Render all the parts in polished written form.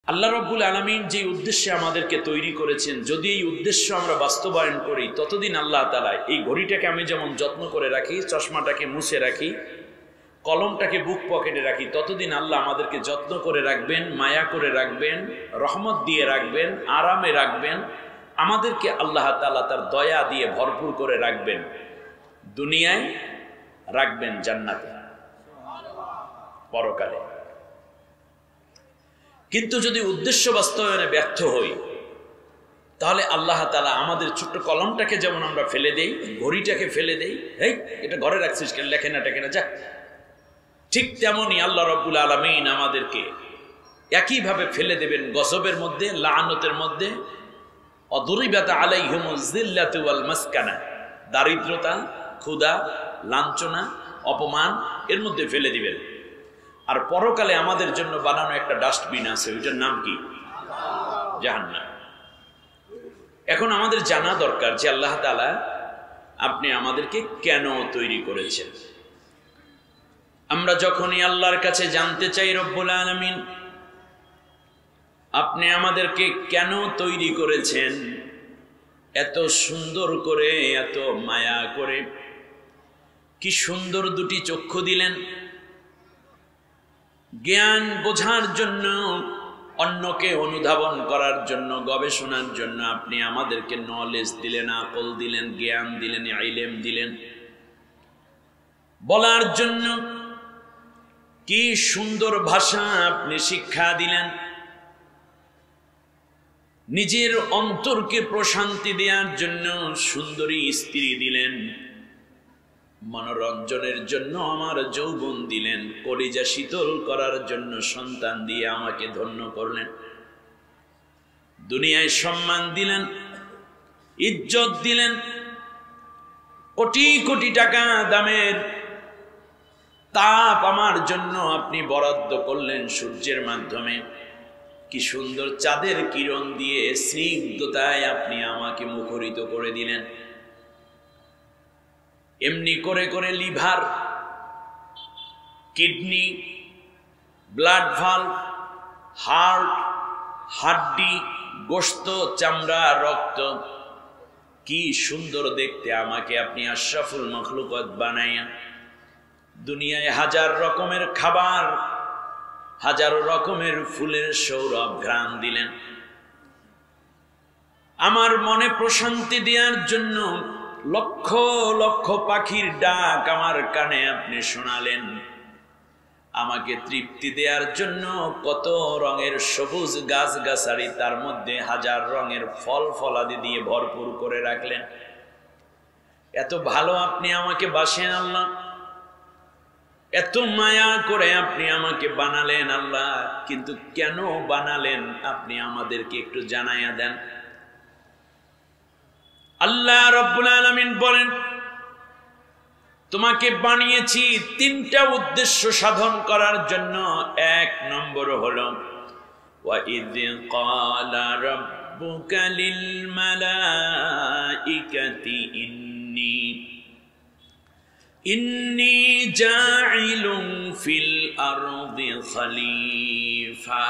আল্লাহ রাব্বুল আলামিন যে উদ্দেশ্যে আমাদেরকে তৈরি করেছেন, যদি এই উদ্দেশ্য আমরা বাস্তবায়ন করি, ততদিন আল্লাহ তাআলা এই ঘড়িটাকে আমি যেমন যত্ন করে রাখি, চশমাটাকে মুছে রাখি, কলমটাকে বুক পকেটে রাখি, ততদিন আল্লাহ আমাদেরকে যত্ন করে রাখবেন, মায়া করে রাখবেন, রহমত দিয়ে রাখবেন, আরামে রাখবেন, আমাদেরকে আল্লাহ তাআলা তার দয়া দিয়ে ভরপুর করে রাখবেন, দুনিয়ায় রাখবেন জান্নাতে, পরকালে। কিন্তু যদি উদ্দেশ্য বাস্তবায়নে ব্যর্থ হই, তাহলে আল্লাহ তাআলা আমাদের ছোট্ট কলমটাকে যেমন আমরা ফেলে দেই, ঘড়িটাকে ফেলে দেই, এই এটা ঘরে রাখছিস কেন, লেখে না টেকে না, যা, ঠিক তেমনই আল্লাহ রাব্বুল আলামিন আমাদেরকে একইভাবে ফেলে দেবেন গজবের মধ্যে, লাআনতের মধ্যে। অদরিবাত আলাইহিমুজ যিল্লাতু ওয়াল মাসকানা, দারিদ্রতা, ক্ষুধা, লাঞ্ছনা, অপমান এর মধ্যে ফেলে দিবেন। আর পরকালে আমাদের জন্য বানানো একটা ডাস্টবিন আছে, ওইটার নাম কি? জাহান্নাম। এখন আমাদের জানা দরকার যে আল্লাহ তাআলা আপনি আমাদেরকে কেন তৈরি করেছেন। আমরা যখনই আল্লাহর কাছে জানতে চাই, রব্বুল আলামিন আপনি আমাদেরকে কেন তৈরি করেছেন, এত সুন্দর করে, এত মায়া করে, কি সুন্দর দুটি চক্ষু দিলেন, জ্ঞান বোঝার জন্য, অন্যকে অনুধাবন করার জন্য, গবেষণার জন্য আপনি আমাদেরকে নলেজ দিলেন, আকল দিলেন, জ্ঞান দিলেন, ইলম দিলেন, বলার জন্য কি সুন্দর ভাষা আপনি শিক্ষা দিলেন, নিজের অন্তরকে প্রশান্তি দেওয়ার জন্য সুন্দরী স্ত্রী দিলেন, মনোরঞ্জনের জন্য আমার যৌবন দিলেন, কলিজা শীতল করার জন্য সন্তান দিয়ে আমাকে ধন্য করলেন, দুনিয়ায় সম্মান দিলেন, ইজ্জত দিলেন, কোটি কোটি টাকা দামের তাপ আমার জন্য আপনি বরাদ্দ করলেন সূর্যের মাধ্যমে, কি সুন্দর চাঁদের কিরণ দিয়ে স্নিগ্ধতায় আপনি আমাকে মুখরিত করে দিলেন। এমনি করে করে liver, kidney, blood valve, heart, হাড্ডি, গোশত, চামড়া, রক্ত, কি সুন্দর দেখতে আমাকে আপনি আশরাফুল মাখলুকাত বানাইয়া দুনিয়ায় হাজার রকমের খাবার, হাজারো রকমের ফুলের সৌরভ ঘ্রাণ দিলেন, আমার মনে প্রশান্তি দেওয়ার জন্য লক্ষ লক্ষ পাখির ডাক আমার কানে আপনি শোনালেন, আমাকে তৃপ্তি দেওয়ার জন্য কত রঙের সবুজ গাছগাছালি, তার মধ্যে হাজার রঙের ফল ফলাদি দিয়ে ভরপুর করে রাখলেন। এত ভালো আপনি আমাকে বাসেন আল্লাহ, এত মায়া করে আপনি আমাকে বানালেন আল্লাহ, কিন্তু কেন বানালেন আপনি আমাদেরকে একটু জানাইয়া দেন। আল্লাহ রাব্বুল আলামিন বলেন, তোমাকে বানিয়েছি তিনটা উদ্দেশ্য সাধন করার জন্য। এক নম্বর হলো ওয়াইদ ক্বালা রাব্বুকা লিল মালাইকাতি ইন্নী জাইলুন ফিল আরদি খলিফা।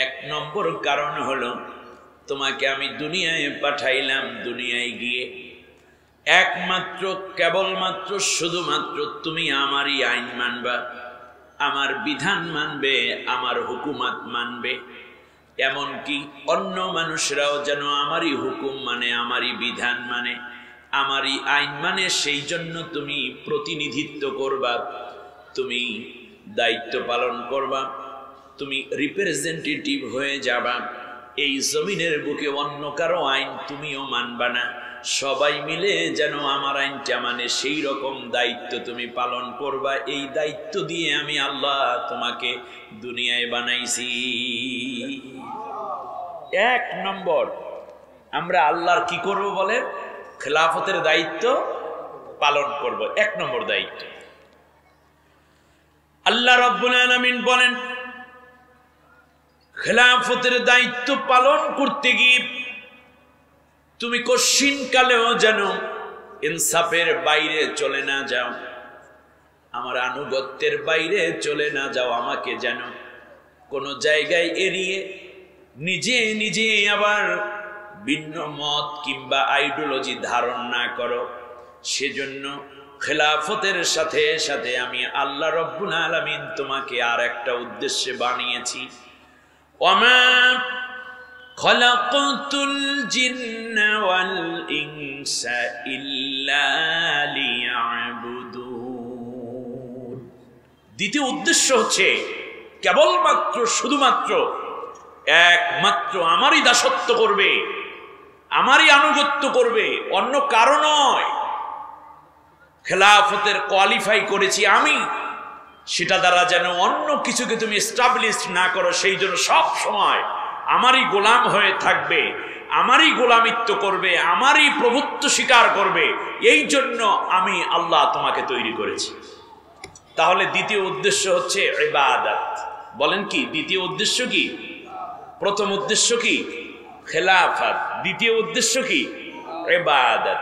এক নম্বর কারণ হলো তোমাকে আমি দুনিয়ায় পাঠাইলাম, দুনিয়ায় গিয়ে একমাত্র কেবলমাত্র শুধুমাত্র তুমি আমারই আইন মানবা, আমার বিধান মানবে, আমার হুকুমাত মানবে, এমনকি অন্য মানুষরাও যেন আমারই হুকুম মানে, আমারই বিধান মানে, আমারই আইন মানে, সেই জন্য তুমি প্রতিনিধিত্ব করবা, তুমি দায়িত্ব পালন করবা, তুমি রিপ্রেজেন্টেটিভ হয়ে যাবা। এই জমিনের বুকে অন্য কারো আইন তুমিও মানবা না, সবাই মিলে যেন আমার আইনটা মানে, সেই রকম দায়িত্ব তুমি পালন করবা। এই দায়িত্ব দিয়ে আমি আল্লাহ তোমাকে দুনিয়ায় বানাইছি। এক নম্বর আমরা আল্লাহর কি করব বলে, খেলাফতের দায়িত্ব পালন করব, এক নম্বর দায়িত্ব। আল্লাহ রাব্বুল আলামিন বলেন, খেলাফতের দায়িত্ব পালন করতে গিয়ে তুমি কশিন কালেও যেন ইনসাফের বাইরে চলে না যাও, আমার আনুগত্যের বাইরে চলে না যাও, আমাকে যেন কোন জায়গায় এড়িয়ে নিজে নিজে আবার ভিন্ন মত কিংবা আইডিওলজি ধারণ না করো। সেজন্য খেলাফতের সাথে সাথে আমি আল্লাহ রব্বুল আলামিন তোমাকে আর একটা উদ্দেশ্যে বানিয়েছি। ওয়ামা খালাকতুল জিন্না ওয়াল ইনসা ইল্লা লিয়াবুদুন। দ্বিতীয় উদ্দেশ্য হচ্ছে কেবলমাত্র শুধুমাত্র একমাত্র আমারই দাসত্ব করবে, আমারই আনুগত্য করবে, অন্য কারো নয়। খেলাফতের কোয়ালিফাই করেছি আমি, সেটা দ্বারা যেন অন্য কিছুকে তুমি এস্টাবলিশ না করো, সেই জন্য সব সময় আমারই গোলাম হয়ে থাকবে, আমারই গোলামিত্ব করবে, আমারই প্রভুত্ব স্বীকার করবে। এই জন্য আমি আল্লাহ তোমাকে তৈরি করেছি। তাহলে দ্বিতীয় উদ্দেশ্য হচ্ছে ইবাদত। বলেন কি দ্বিতীয় উদ্দেশ্য কি? প্রথম উদ্দেশ্য কি? খেলাফত। দ্বিতীয় উদ্দেশ্য কি? ইবাদত।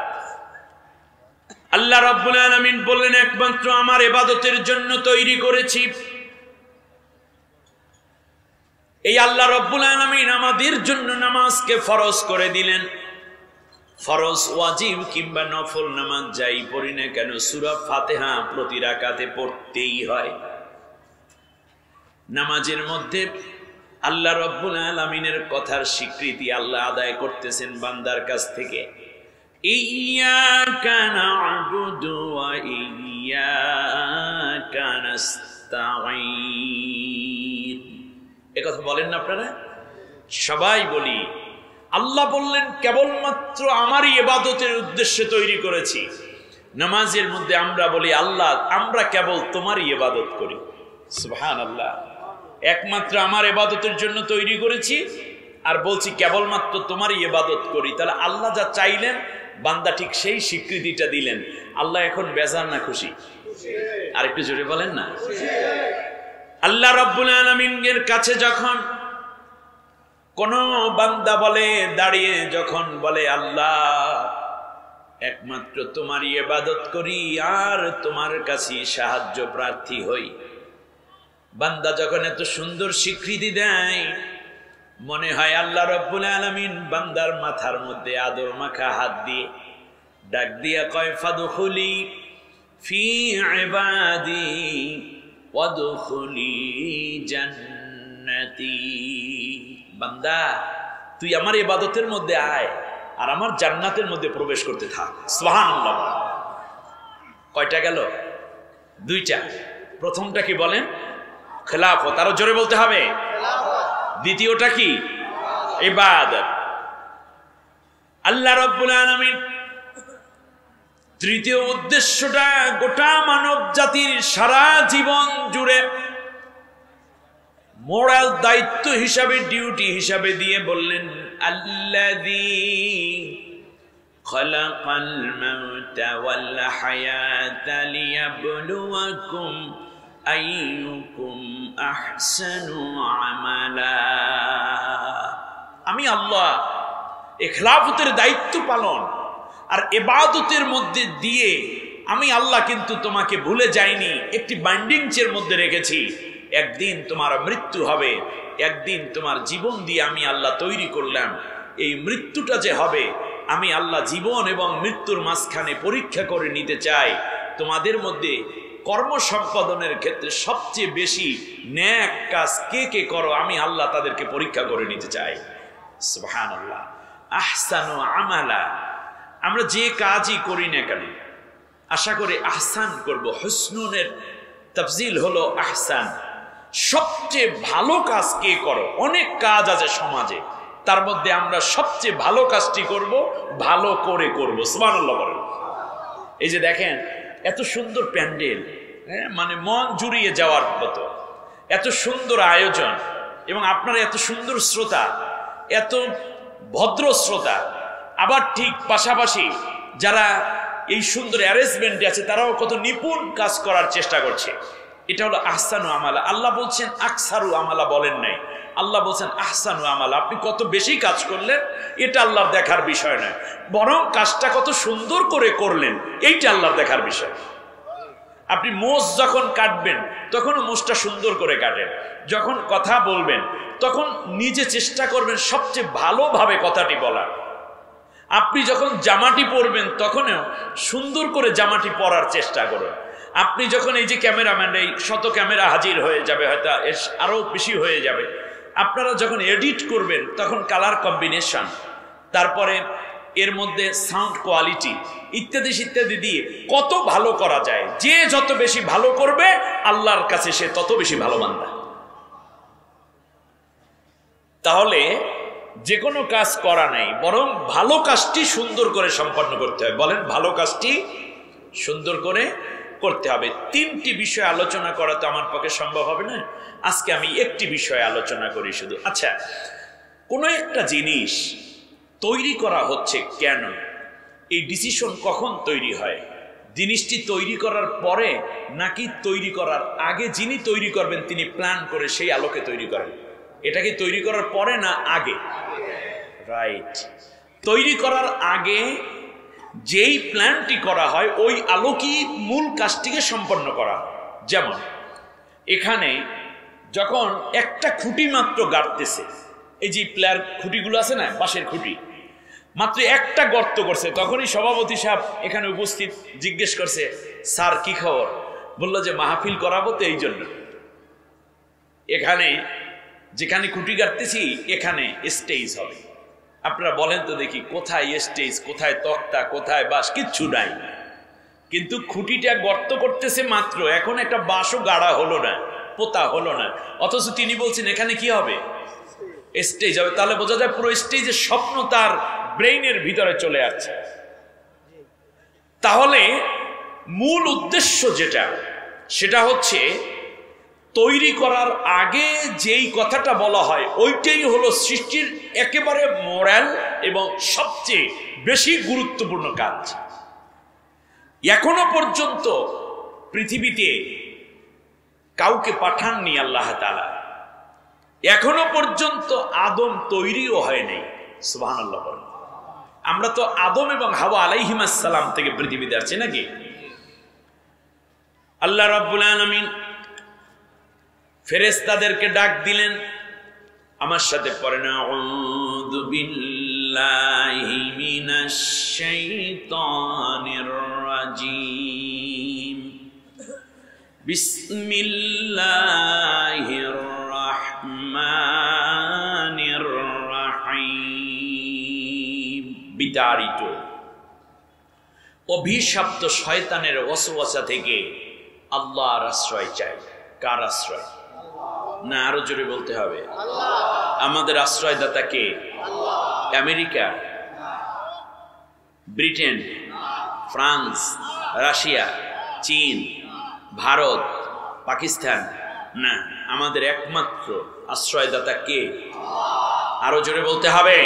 আল্লাহ রাব্বুল আলামিন বললেন একমাত্র আমার ইবাদতের জন্য তৈরি করেছি। এই আল্লাহ রাব্বুল আলামিন আমাদের জন্য নামাজকে ফরজ করে দিলেন। ফরজ, ওয়াজিব কিংবা নফল নামাজ যাই পড়ি না কেন, সূরা ফাতিহা প্রতি রাকাতে পড়তেই হয়। নামাজের মধ্যে আল্লাহ রাব্বুল আলামিনের কথার স্বীকৃতি আল্লাহ আদায় করতেছেন বান্দার কাছ থেকে। ইয়্যাকা না'বুদু ওয়া ইয়্যাকা নাস্তাঈন। এ কথা বলেন না আপনারা? সবাই বলি। আল্লাহ বললেন কেবলমাত্র আমারই ইবাদতের উদ্দেশ্যে তৈরি করেছি। নামাজের মধ্যে আমরা বলি আল্লাহ আমরা কেবল তোমারই ইবাদত করি। সুবহানাল্লাহ। একমাত্র আমার ইবাদতের জন্য তৈরি করেছি আর বলছি কেবলমাত্র তোমারই ইবাদত করি। তাহলে আল্লাহ যা চাইলেন বান্দা ঠিক সেই স্বীকৃতিটা দিলেন। আল্লাহ এখন বেজার না খুশি? আর একটু জোরে বলেন না। আল্লাহ রাব্বুল আলামিনের কাছে যখন কোন বান্দা বলে, দাঁড়িয়ে যখন বলে আল্লাহ একমাত্র তোমারই ইবাদত করি আর তোমার কাছে সাহায্য প্রার্থী হই, বান্দা যখন এত সুন্দর স্বীকৃতি দেয়, মনে হয় আল্লাহ রাব্বুল আলামিন বান্দার মাথার মধ্যে আদর মাখা হাত দিয়ে ডাক দিয়া কয় ফাদখুলি ফি ইবাদি ওয়াদখুলি জান্নাতি। বান্দা তুই আমার ইবাদতের মধ্যে আয় আর আমার জান্নাতের মধ্যে প্রবেশ করতে থাক। সুবহানাল্লাহ। কয়টা গেল? দুইটা। প্রথমটা কি বলেন? খেলাফত। আরো জোরে বলতে হবে। দ্বিতীয়টা কি? ইবাদত। আল্লাহ রাব্বুল আলামিন তৃতীয় উদ্দেশ্যটা গোটা মানব জাতির সারা জীবন জুড়ে মোরাল দায়িত্ব হিসাবে, ডিউটি হিসাবে দিয়ে বললেন আল্লাযী খালাকাল মাউতা ওয়াল হায়াতা লিয়াবলুয়াকুম আইয়ুকুম আহসানু আমালা। আমি আল্লাহ এই খেলাফতের দায়িত্ব পালন আর ইবাদতের মধ্যে দিয়ে আমি আল্লাহ কিন্তু তোমাকে ভুলে যাইনি, একটি বাইন্ডিংসের মধ্যে রেখেছি। একদিন তোমার মৃত্যু হবে, একদিন তোমার জীবন দিয়ে আমি আল্লাহ তৈরি করলাম। এই মৃত্যুটা যে হবে, আমি আল্লাহ জীবন এবং মৃত্যুর মাঝখানে পরীক্ষা করে নিতে চাই। তোমাদের মধ্যে কর্ম সম্পাদনের ক্ষেত্রে সবচেয়ে বেশি নেক কাজ কে কে করো, আমি আল্লাহ তাদেরকে পরীক্ষা করে নিতে চাই। সুবহানাল্লাহ। আহসানু আমালা। আমরা যে কাজই করি না কেন আশা করে আহসান করব। হুসনুনের তাফজিল হলো আহসান। সবচেয়ে ভালো কাজ কে করো? অনেক কাজ আছে সমাজে, তার মধ্যে আমরা সবচেয়ে ভালো কাজটি করব, ভালো করে করব। সুবহানাল্লাহ বলেন। এই যে দেখেন এত সুন্দর প্যান্ডেল, মানে মন জুড়িয়ে যাওয়ার মতো, এত সুন্দর আয়োজন, এবং আপনারা এত সুন্দর শ্রোতা, এত ভদ্র শ্রোতা, আবার ঠিক পাশাপাশি যারা এই সুন্দর অ্যারেঞ্জমেন্টে আছে তারাও কত নিপুণ কাজ করার চেষ্টা করছে। এটা হলো আহসানু আমালা। আল্লাহ বলছেন আকসারু আমালা বলেন নাই, আল্লাহ বলছেন আহসানু আমালা। আপনি কত বেশি কাজ করলেন এটা আল্লাহর দেখার বিষয় নয়, বরং কাজটা কত সুন্দর করে করলেন এইটা আল্লাহর দেখার বিষয়। আপনি মোষ যখন কাটবেন তখনও মোষটা সুন্দর করে কাটেন, যখন কথা বলবেন তখন নিজে চেষ্টা করবেন সবচেয়ে ভালোভাবে কথাটি বলার। আপনি যখন জামাটি পরবেন তখনও সুন্দর করে জামাটি পরার চেষ্টা করুন। আপনি যখন এই যে ক্যামেরাম্যান, এই শত ক্যামেরা হাজির হয়ে যাবে, হয়তো আরও বেশি হয়ে যাবে, আপনারা যখন এডিট করবেন তখন কালার কম্বিনেশন, তারপরে এর মধ্যে সাউন্ড কোয়ালিটি ইত্যাদি ইত্যাদি দিয়ে কত ভালো করা যায়। যে যত বেশি ভালো করবে আল্লাহর কাছে সে তত বেশি ভালো বান্দা। তাহলে যে কোনো কাজ করা নেই, বরং ভালো কাজটি সুন্দর করে সম্পন্ন করতে হবে। বলেন, ভালো কাজটি সুন্দর করে করতে হবে। তিনটি বিষয় আলোচনা করা তো আমার পক্ষে সম্ভব হবে না, আজকে আমি একটি বিষয়ে আলোচনা করি শুধু। আচ্ছা, কোনো একটা জিনিস তৈরি করা হচ্ছে কেন, এই ডিসিশন কখন তৈরি হয়? জিনিসটি তৈরি করার পরে নাকি তৈরি করার আগে? যিনি তৈরি করবেন তিনি প্ল্যান করে সেই আলোকে তৈরি করেন। এটা কি তৈরি করার পরে না আগে? রাইট। তৈরি করার আগে যেই প্ল্যানটি করা হয় ওই আলোকই মূল কাজটিকে সম্পন্ন করা হয়। যেমন এখানে যখন একটা খুঁটি মাত্র গাড়তেছে, এই যে প্লেয়ার খুঁটিগুলো আছে না, বাঁশের খুঁটি, মাত্র একটা গর্ত করছে, তখনই সভাপতি সাহেব এখানে উপস্থিত জিজ্ঞেস করছে, স্যার কি খবর? বলল যে মাহফিল করাবো তো এই জন্য এখানে যেখানে খুঁটি গাড়তেছি এখানে স্টেজ হবে। আপনারা বলেন তো দেখি, কোথায় স্টেজ, কোথায় তক্তা, কোথায় বাঁশ? কিচ্ছু নাই। কিন্তু খুঁটিটা গর্ত করতেছে মাত্র, এখন একটা বাঁশও গাড়া হলো না, পোতা হলো না, অথচ তিনি বলছেন এখানে কি হবে? স্টেজ হবে। তাহলে বোঝা যায় পুরো স্টেজের স্বপ্ন তার ব্রেইনের ভিতরে চলে আসছে। তাহলে মূল উদ্দেশ্য যেটা, সেটা হচ্ছে তৈরি করার আগে যেই কথাটা বলা হয় ওইটাই হলো সৃষ্টির একেবারে মোরাল এবং সবচেয়ে বেশি গুরুত্বপূর্ণ কাজ। এখনো পর্যন্ত পৃথিবীতে কাউকে পাঠাননি আল্লাহ তাআলা, এখনো পর্যন্ত আদম তৈরিও হয় নাই। সুবহানাল্লাহ। আমরা তো আদম এবং হাওয়া আলাইহিস সালাম থেকে পৃথিবীতে আসছি নাকি? আল্লাহ রাব্বুল আলামিন ফেরেশতাদেরকে ডাক দিলেন, আমার সাথে পড়েন, আউযু বিল্লাহি মিনাশ শাইতানির রাজীম, বিসমিল্লাহির রাহমানির রাহিম। বিতাড়িত অভিশপ্ত শয়তানের ওয়াসওয়াসা থেকে আল্লাহর আশ্রয় চাই। কার আশ্রয়? না আরো জোরে বলতে হবে? আমাদের আশ্রয়দাতা কে? আমেরিকা, ব্রিটেন, ফ্রান্স, রাশিয়া, চীন, ভারত, পাকিস্তান? না, আমাদের একমাত্র আশ্রয়দাতা কে? আরো জোরে বলতে হবে,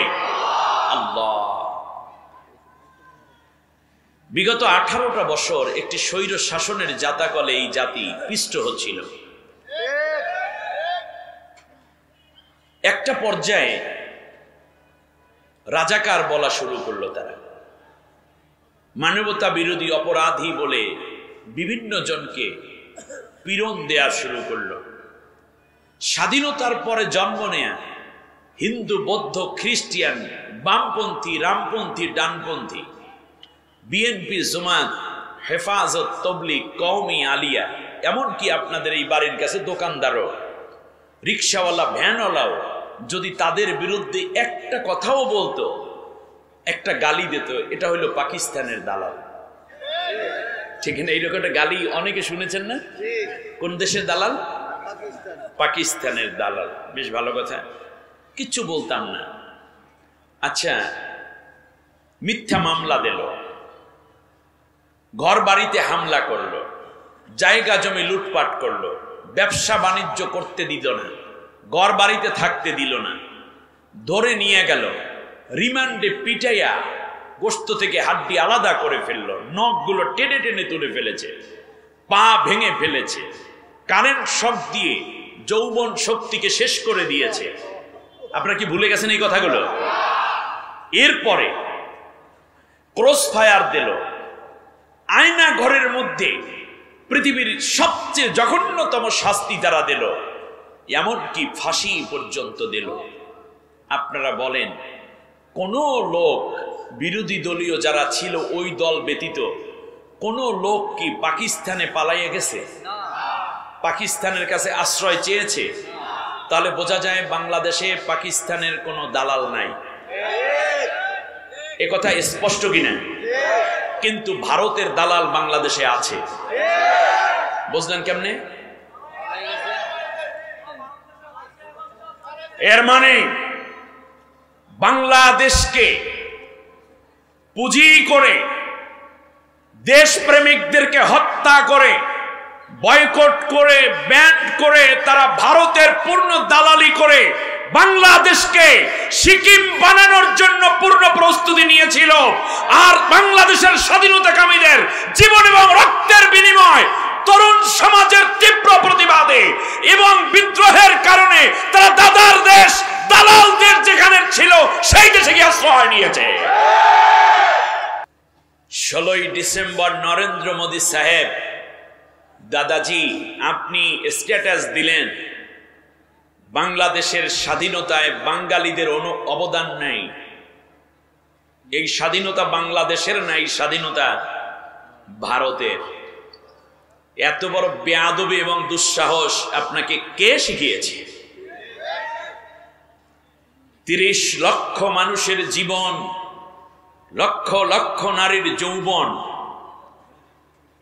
আল্লাহ। বিগত 18টা বছর একটি স্বৈর শাসনের জাতাকলে এই জাতি পিষ্ট হচ্ছিল। একটা পর্যায়ে রাজাকার বলা শুরু করলো তারা, মানবতা বিরোধী অপরাধী বলে বিভিন্ন জনকে পীড়ন দেয়া শুরু করলো। স্বাধীনতার পরে জন্ম নেয়া হিন্দু, বৌদ্ধ, খ্রিস্টিয়ান, বামপন্থী, রামপন্থী, ডানপন্থী, বিএনপি, জামাত, হেফাজত, তবলিগ, কওমি, আলিয়া, এমনকি আপনাদের এই বাড়ির কাছে দোকানদারও, রিক্সাওয়ালা, ভ্যানওয়ালাও যদি তাদের বিরুদ্ধে একটা কথাও বলতো, একটা গালি দিত, এটা হইল পাকিস্তানের দালাল। ঠিক না? এইরকম একটা গালি অনেকে শুনেছেন না? কোন দেশের দালাল? পাকিস্তানের দালাল। বেশ ভালো কথা, কিচ্ছু বলতাম না। আচ্ছা, মিথ্যা মামলা দিল, ঘর বাড়িতে হামলা করলো, জায়গা জমি লুটপাট করলো, ব্যবসা বাণিজ্য করতে দিল না, ঘর বাড়িতে থাকতে দিল না, ধরে নিয়ে গেল, রিমান্ডে পিটাইয়া গোশত থেকে হাড্ডি আলাদা করে ফেললো, নখগুলো টেনে টেনে তুলে ফেলেছে, পা ভেঙে ফেলেছে, কারেন্ট শক দিয়ে যৌবন শক্তিকে শেষ করে দিয়েছে। আপনারা কি ভুলে গেছেন এই কথাগুলো? এরপরে ক্রস ফায়ার দিল, আয়না ঘরের মধ্যে পৃথিবীর সবচেয়ে জঘন্যতম শাস্তি তারা দিল, এমনকি ফাঁসি পর্যন্ত দিল। আপনারা বলেন, কোন লোক বিরোধী দলীয় যারা ছিল ওই দল ব্যতীত কোন লোক কি পাকিস্তানে পালাইয়া গেছে? পাকিস্তানের কাছে আশ্রয় চেয়েছে? তাহলে বোঝা যায় বাংলাদেশে পাকিস্তানের কোনো দালাল নাই। এ কথা স্পষ্ট কিনা? কিন্তু ভারতের দালাল বাংলাদেশে আছে। বুঝলেন কেমনে? এর মানে বাংলাদেশকে পুঁজি করে দেশপ্রেমিকদেরকে হত্যা করে, বয়কট করে, ব্যান করে, তারা ভারতের পূর্ণ দালালি করে বাংলাদেশকে সিকিম বানানোর জন্য পূর্ণ প্রস্তুতি নিয়েছিল। আর বাংলাদেশের স্বাধীনতাকামীদের জীবন এবং রক্তের বিনিময়, তরুণ সমাজের তীব্র প্রতিবাদে এবং বিদ্রোহের কারণে তারা দাদার দেশ, দালালদের যেখানে ছিল সেই দেশে গিয়ে আশ্রয় নিয়েছে। 16ই ডিসেম্বর নরেন্দ্র মোদী সাহেব, দাদাজি আপনি স্ট্যাটাস দিলেন বাংলাদেশের স্বাধীনতায় বাঙালিদের অবদান নেই। এই স্বাধীনতা বাংলাদেশের নাই, স্বাধীনতা ভারতের। এত বড় বেয়াদবি এবং দুঃসাহস আপনাকে কে শিখিয়েছে? 30 লক্ষ মানুষের জীবন, লক্ষ লক্ষ নারীর যৌবন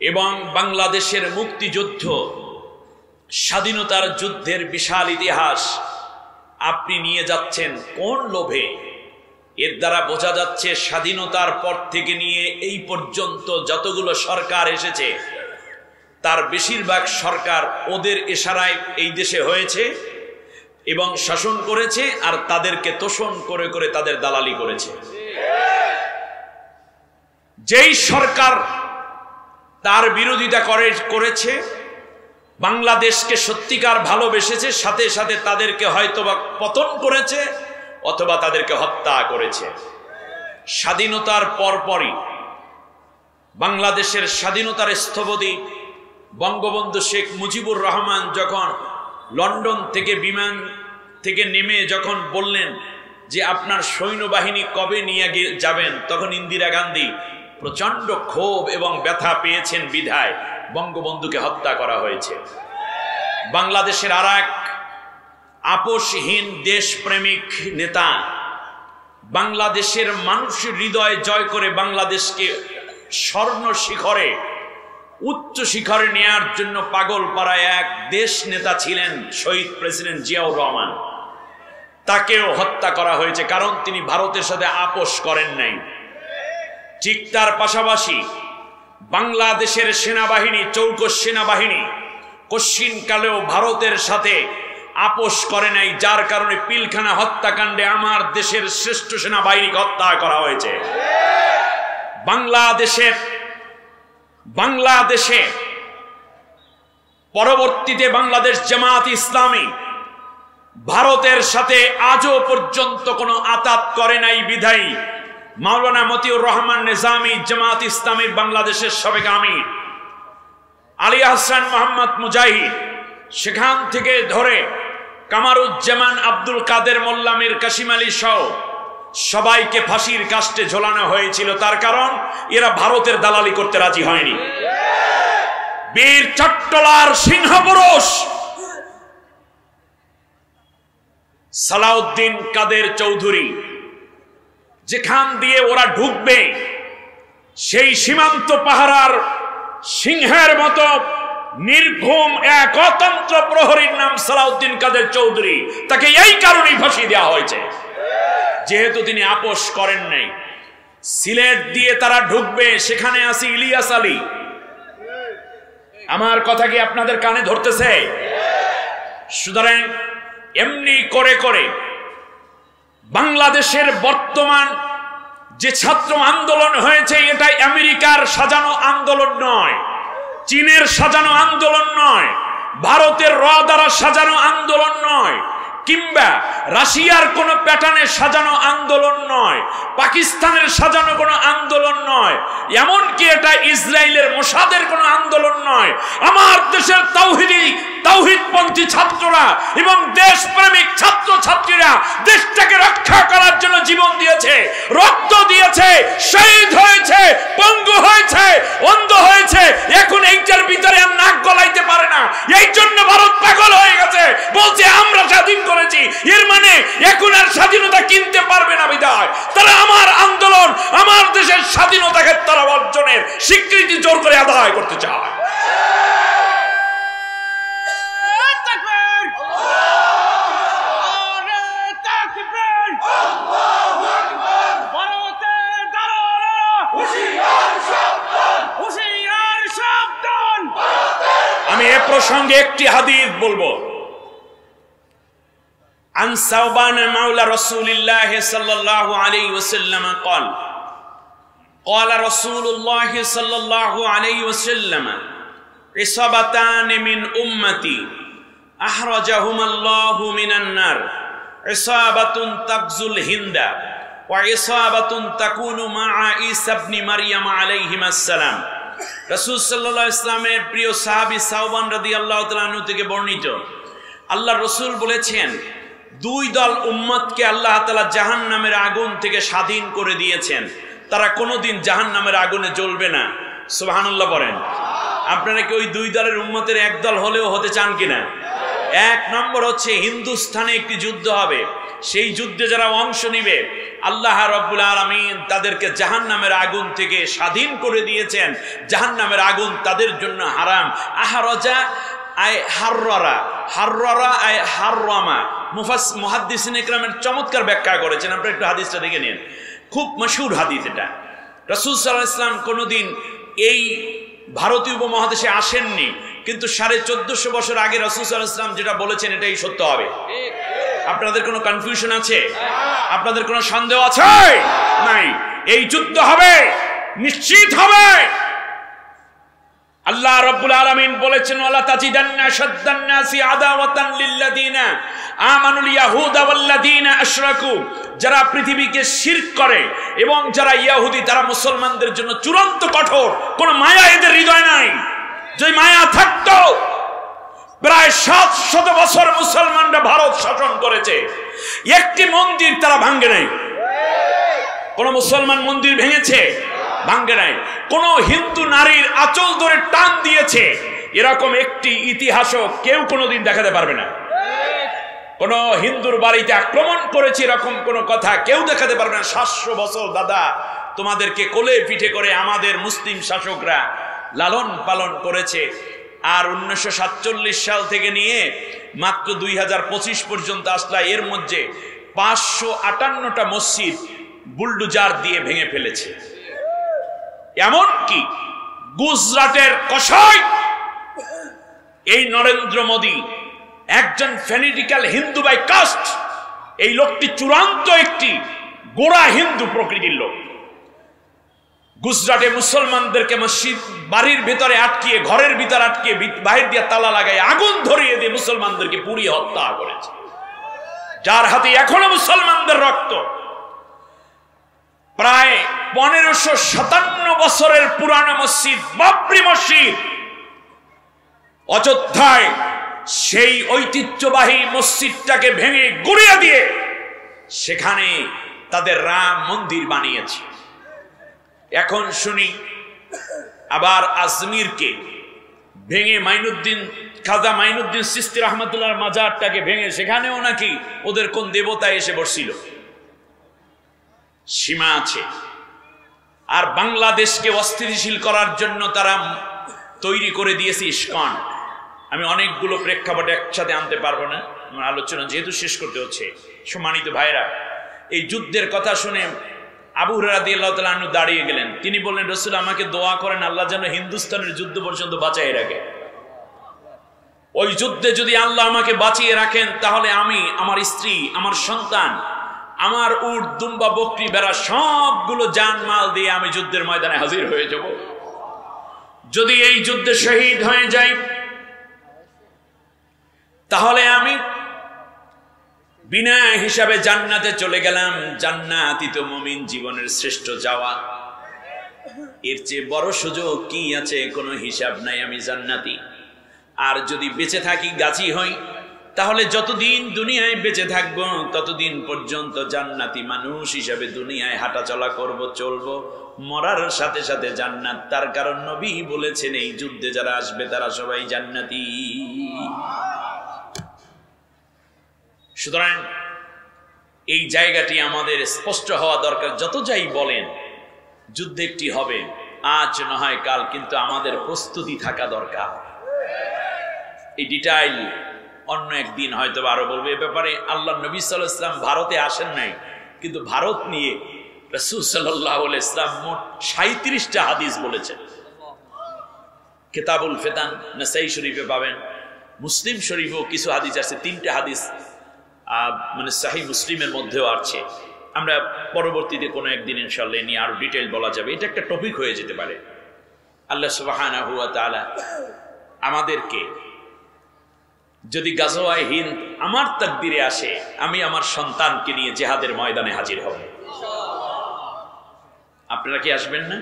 এবং বাংলাদেশের মুক্তিযুদ্ধ, স্বাধীনতার যুদ্ধের বিশাল ইতিহাস আপনি নিয়ে যাচ্ছেন কোন লোভে? এর দ্বারা বোঝা যাচ্ছে স্বাধীনতার পর থেকে নিয়ে এই পর্যন্ত যতগুলো সরকার এসেছে তার বেশিরভাগ সরকার ওদের ইশারায় এই দেশে হয়েছে এবং শাসন করেছে, আর তাদেরকে তোষণ করে করে তাদের দালালি করেছে। যেই সরকার তার বিরোধিতা করেছে, বাংলাদেশকে সত্যিকার ভালোবেসেছে, সাথে সাথে তাদেরকে হয়তোবা পতন করেছে অথবা তাদেরকে হত্যা করেছে। স্বাধীনতার পরপরই বাংলাদেশের স্বাধীনতার স্থপতি বঙ্গবন্ধু শেখ মুজিবুর রহমান যখন লন্ডন থেকে বিমান থেকে নেমে যখন বললেন যে আপনার সৈন্যবাহিনী কবে নিয়ে যাবেন, তখন ইন্দিরা গান্ধী প্রচন্ড ক্ষোভ এবং ব্যথা পেয়েছেন বিধায় বঙ্গবন্ধুকে হত্যা করা হয়েছে। বাংলাদেশের আরেক আপোষহীন দেশপ্রেমিক নেতা বাংলাদেশের মানুষের হৃদয় জয় করে বাংলাদেশকে স্বর্ণ শিখরে, উচ্চ শিখরে নেয়ার জন্য পাগল পাড়ায় এক দেশ নেতা ছিলেন শহীদ প্রেসিডেন্ট জিয়াউর রহমান। তাকেও হত্যা করা হয়েছে, কারণ তিনি ভারতের সাথে আপোষ করেন নাই। ঠিক তার পাশাপাশি বাংলাদেশের সেনাবাহিনী, চৌকস সেনাবাহিনী কশ্চিনকালেও ভারতের সাথে আপোষ করে নাই, যার কারণে পিলখানা হত্যাকাণ্ডে আমার দেশের শ্রেষ্ঠ সেনাবাহিনীকে হত্যা করা হয়েছে। বাংলাদেশে পরবর্তীতে বাংলাদেশ জামাত ইসলামী ভারতের সাথে আজও পর্যন্ত কোনো আতাত করে নাই বিধায়ী মাওলানা মতিউর রহমান নিজামী জামাত ইসলামীর বাংলাদেশের সাবেক আমির, আলী আহসান মোহাম্মদ মুজাহিদ, সেখান থেকে ধরে কামারুজ্জামান, আব্দুল কাদের মোল্লা, মীর কাসিম আলী সহ সবাইকে ফাঁসির কাস্টে ঝোলানো হয়েছিল। তার কারণ এরা ভারতের দালালি করতে রাজি হয়নি। বীর চট্টলার সিংহপুরুষ সালাউদ্দিন কাদের চৌধুরী, যেখান দিয়ে ওরা ঢুকবে সেই সীমান্ত পাহারার সিংহের মতো নির্ঘুম এক অতন্ত্র প্রহরীর নাম সালাউদ্দিন কাদের চৌধুরী। তাকে এই কারণেই ফাঁসি দেওয়া হয়েছে, যেহেতু তিনি আপোষ করেন নাই। সিলেট দিয়ে তারা ঢুকবে, সেখানে আছে ইলিয়াস আলী। আমার কথা কি আপনাদের কানে ধরতেছে? সুতরাং এমনি করে করে বাংলাদেশের বর্তমান যে ছাত্র আন্দোলন হয়েছে, এটা আমেরিকার সাজানো আন্দোলন নয়, চীনের সাজানো আন্দোলন নয়, ভারতের র দ্বারা সাজানো আন্দোলন নয়। কিংবা রাশিয়ার কোন প্যাটার্নে সাজানো আন্দোলন নয়, পাকিস্তানের সাজানো কোনো আন্দোলন নয়, এমনকি এটা ইসরায়েলের মোসাদের কোনো আন্দোলন নয়। আমার দেশের তাওহীদপন্থী ছাত্ররা এবং দেশপ্রেমিক ছাত্র ছাত্রীরা দেশটাকে রক্ষা করার জন্য জীবন দিয়েছে, রক্ত দিয়েছে, শহীদ হয়েছে, পঙ্গু হয়েছে, অন্ধ হয়েছে। এখন এইটার ভিতরে আর নাক গলাইতে পারে না। এই জন্য ভারত পাগল হয়ে গেছে, বলছে আমরা স্বাধীন করেছি। এর মানে এখন আর স্বাধীনতা কিনতে পারবে না বিধায় তারা আমার আন্দোলন, আমার দেশের স্বাধীনতাকে তারা অর্জনের স্বীকৃতি জোর করে আদায় করতে চায়। আমি এ প্রসঙ্গে একটি হাদিস বলবো। عن ثوبان مولى رسول الله صلى الله عليه وسلم قال قال رسول الله صلى الله عليه وسلم عصابتان من أمتي أحرجهما الله من النار عصابة تغزو الهند وعصابة تكون مع عيسى ابن مريم عليهما السلام। রাসূল সাল্লাল্লাহু আলাইহি ওয়াসাল্লামের প্রিয় সাহাবী সাওবান রাদিয়াল্লাহু তাআলা আনহু থেকে বর্ণিত, আল্লাহর রাসূল বলেছেন, দুই দল উম্মতকে আল্লাহ তাআলা জাহান্নামের আগুন থেকে স্বাধীন করে দিয়েছেন, তারা কোনোদিন জাহান্নামের আগুনে জ্বলবে না। সুবহানাল্লাহ বলেন। আপনারা কি ওই দুই দলের উম্মতের এক দল হলেও হতে চান কিনা? এক নম্বর হচ্ছে হিন্দুস্তানে একটি যুদ্ধ হবে, সেই যুদ্ধে যারা অংশ নেবে আল্লাহ রাব্বুল আলামিন তাদেরকে জাহান্নামের আগুন থেকে স্বাধীন করে দিয়েছেন। জাহান্নামের আগুন তাদের জন্য হারাম। আহরাজা আই হাররা, হাররা আই হাররামা। মুহাদ্দিসিন ইকরামের চমৎকার ব্যাখ্যা করেছেন, আপনারা একটু হাদিসটা দেখে নিন, খুব মশহুর হাদিস এটা। রাসূল সাল্লাল্লাহু আলাইহি ওয়াসাল্লাম কোনোদিন এই ভারতীয় উপমহাদেশে আসেননি, কিন্তু 1450 বছর আগে রাসূল সাল্লাল্লাহু আলাইহি ওয়াসাল্লাম যেটা বলেছেন এটাই সত্য হবে। আপনাদের কোনো কনফিউশন আছে? আপনাদের কোনো সন্দেহ আছে? নাই। এই যুদ্ধ হবে, নিশ্চিত হবে। আল্লাহ রাব্বুল আলামিন বলেছেন, ওয়ালা তাজিদান্না শাদ্দান নাসি আদাওয়াতান লিল্লাযিনা আমানুল ইয়াহুদা ওয়াল্লাযিনা আশরাকু। যারা পৃথিবীকে শিরক করে এবং যারা ইহুদি তারা মুসলমানদের জন্য চূড়ান্ত কঠোর। কোনো মায়া এদের হৃদয় নাই। যে মায়া থাকতো, প্রায় 700 বছর মুসলমানরা ভারত শাসন করেছে, একটি মন্দির তারা ভাঙে নাই। কোন মুসলমান মন্দির ভেঙেছে? ভাঙে নাই। কোন হিন্দু নারীর আঁচল ধরে টান দিয়েছে এরকম একটি ইতিহাসও কেউ কোনোদিন দেখাতে পারবে না। কোন হিন্দুর বাড়িতে আক্রমণ করেছে এরকম কোন কথা কেউ দেখাতে পারবে না। 700 বছর দাদা তোমাদেরকে কোলে পিঠে করে আমাদের মুসলিম শাসকরা লালন পালন করেছে। আর 1947 সাল থেকে নিয়ে মাত্র 2025 পর্যন্ত আসলা, এর মধ্যে 558টা মসজিদ বুলডোজার দিয়ে ভেঙে ফেলেছে। এমনকি গুজরাটের কসাই এই নরেন্দ্র মোদী, একজন ফ্যানিটিক্যাল হিন্দু বাই কাস্ট, এই লোকটি চূড়ান্ত একটি গোড়া হিন্দু প্রকৃতির লোক। গুজরাটে মুসলমানদেরকে মসজিদ বাড়ির ভেতরে আটকিয়ে, ঘরের ভিতর আটকিয়ে, বাহির দিয়ে তালা লাগায় আগুন ধরিয়ে দিয়ে মুসলমানদেরকে পুড়িয়ে হত্যা করেছে, যার হাতে এখনো মুসলমানদের রক্ত। প্রায় 1557 বছরের পুরানো মসজিদ, বাবরি মসজিদ, অযোধ্যায় সেই ঐতিহ্যবাহী মসজিদটাকে ভেঙে গুড়িয়ে দিয়ে সেখানে তাদের রাম মন্দির বানিয়েছে। এখন শুনি আবার আজমিরকে ভেঙে খাজা মাইনুদ্দিন চিশতি রহমাতুল্লাহর মাজারটাকে ভেঙে সেখানেও নাকি ওদের কোন দেবতা এসে বসছিল। সীমা আছে। আর বাংলাদেশকে অস্থিতিশীল করার জন্য তারা তৈরি করে দিয়েছে ইস্কন। আমি অনেকগুলো প্রেক্ষাপটে একসাথে আনতে পারবো না, আমার আলোচনা যেহেতু শেষ করতে হচ্ছে। সম্মানিত ভাইরা, এই যুদ্ধের কথা শুনে আবু হুরায়রা রাদিয়াল্লাহু তাআলা আনহু দাঁড়িয়ে গেলেন। তিনি বললেন, রাসূল আমাকে দোয়া করেন আল্লাহ যেন হিন্দুস্তানের যুদ্ধ পর্যন্ত বাঁচিয়ে রাখে। ওই যুদ্ধে যদি আল্লাহ আমাকে বাঁচিয়ে রাখেন তাহলে আমি, আমার স্ত্রী, আমার সন্তান, আমার উট, দুম্বা, বকরি, ভেড়া সবগুলো জানমাল দিয়ে আমি যুদ্ধের ময়দানে হাজির হয়ে যাব। যদি এই যুদ্ধে শহীদ হয়ে যাই তাহলে আমি বিনা হিসাবে জান্নাতে চলে গেলাম। জান্নাতই তো মুমিন জীবনের শ্রেষ্ঠ যাওয়া। এর চেয়ে বড় সুযোগ কি আছে? কোনো হিসাব নাই, আমি জান্নাতি। আর যদি বেঁচে থাকি, গাজী হই, তাহলে যতদিন দুনিয়ায় বেঁচে থাকবো ততদিন পর্যন্ত জান্নাতি মানুষ হিসাবে দুনিয়ায় হাঁটাচলা করব, চলবো। মরার সাথে সাথে জান্নাত। তার কারণ নবী বলেছেন এই যুদ্ধে যারা আসবে তারা সবাই জান্নাতি। সুতরাং এই জায়গাটি আমাদের স্পষ্ট হওয়া দরকার। যত যাই বলেন যুদ্ধ একটি হবে, আজ না হয় কাল, কিন্তু আমাদের প্রস্তুতি থাকা দরকার। এই ডিটেইল অন্য একদিন হয়তো আরো বলবো। এ ব্যাপারে আল্লাহ নবী সাল্লাল্লাহু আলাইহি ওয়াসাল্লাম ভারতে আসেন নাই, কিন্তু ভারত নিয়ে রাসূল সাল্লাল্লাহু আলাইহি ওয়াসাল্লাম মোট 37টা হাদিস বলেছেন। কিতাবুল ফিতান নাসাই শরীফে পাবেন, মুসলিম শরীফেও কিছু হাদিস আছে। 3টা হাদিস মানে সহিহ মুসলিমের মধ্যেও আছে। আমরা পরবর্তীতে কোনো একদিন ইনশাআল্লাহ নিয়ে আরো ডিটেইল বলা যাবে। এটা একটা টপিক হয়ে যেতে পারে। আল্লাহ সুবহানাহু ওয়া তাআলা আমাদেরকে যদি গাজওয়ায়ে হিন্দ আমার তাকদীরে আসে, আমি আমার সন্তানকে নিয়ে জিহাদের ময়দানে হাজির হব। আপনারা কি আসবেন না?